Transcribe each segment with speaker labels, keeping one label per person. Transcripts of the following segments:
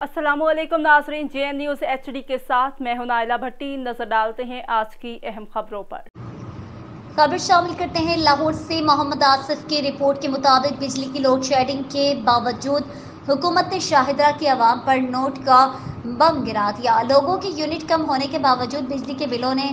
Speaker 1: अस्सलामुअलैकुम नाज़रीन, JN news HD के साथ मैं हूं नाइला भट्टी। नजर डालते हैं आज की अहम खबरों पर।
Speaker 2: खबर शामिल करते हैं लाहौर से। मोहम्मद आसिफ की रिपोर्ट के मुताबिक बिजली की लोड शेडिंग के बावजूद हुकूमत ने शाहिदरा की आवाम पर नोट का बम गिरा दिया। लोगों की यूनिट कम होने के बावजूद बिजली के बिलों ने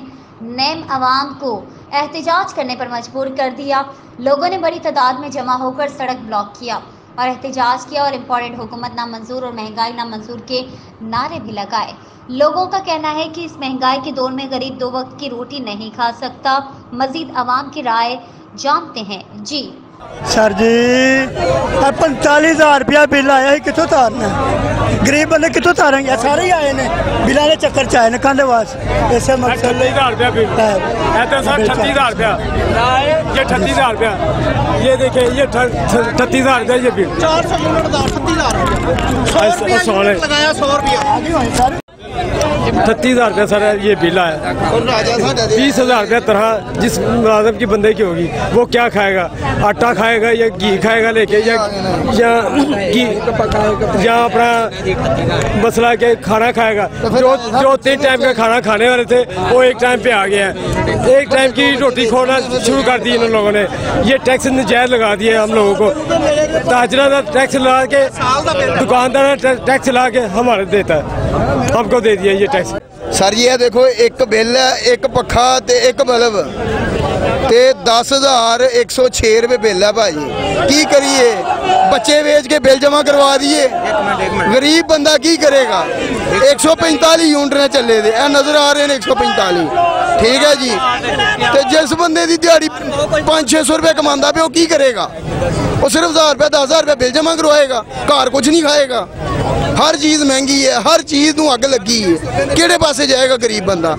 Speaker 2: नेम आवाम को एहतजाज करने पर मजबूर कर दिया। लोगों ने बड़ी तादाद में जमा होकर सड़क ब्लॉक किया और एहतजाज किया और इम्पोर्टेड हुकूमत नामंजूर और महंगाई नामंजूर के नारे भी लगाए। लोगों का कहना है कि इस महंगाई के दौर में गरीब दो वक्त की रोटी नहीं खा सकता। मजीद आवाम की राय जानते हैं। जी
Speaker 3: सर जी 45,000 रुपया बिल आया है, कितों तारना गरीब बंदे कितों तारेंगे? सारे ही आए ने बिलों के चक्कर च आए ने कहते वास ऐसे मकसद
Speaker 4: 38,000 रुपया बिल है तो सर 38,000 रुपया ये 38,000 रुपया ये देखिए ये 38,000 रुपया ये बिल
Speaker 3: 400 यूनिट 37,000 लगाया 100 रुपया
Speaker 4: 38,000 रुपया सर ये बिल आया। 20,000 रुपया तरह जिस मुलाजम की बंदे की होगी वो क्या खाएगा? आटा खाएगा या घी खाएगा लेके या अपना मसला के खाना खाएगा। जो 3 टाइम का खाना खाने वाले थे वो 1 टाइम पे आ गया है। 1 टाइम की रोटी खोना शुरू कर दी इन लोगों ने। ये टैक्स नजायज लगा दिए हम लोगों को। ताजरा का टैक्स लगा के दुकानदार टैक्स ला के हमारे देता है, हमको दे दिया ये टैक्स।
Speaker 5: सर ये देखो एक बिल है, एक पखा ते एक बल्ब ते 10,106 रुपये बिल है भाई। की करिए? बच्चे बेच के बिल जमा करवा दिए, गरीब बंदा की करेगा? 145 यूनिट ने चले दे नजर आ रहे हैं 145। ठीक है जी, तो जिस बंदे की दिहाड़ी 500-600 रुपये कमाता पे वो की करेगा? वो सिर्फ 1000 रुपया 10,000 रुपया बिल जमा करवाएगा, घर कुछ नहीं खाएगा। हर चीज़ महंगी है, हर चीज़ नूं अग लगी है, किहड़े पासे जाएगा गरीब बंदा?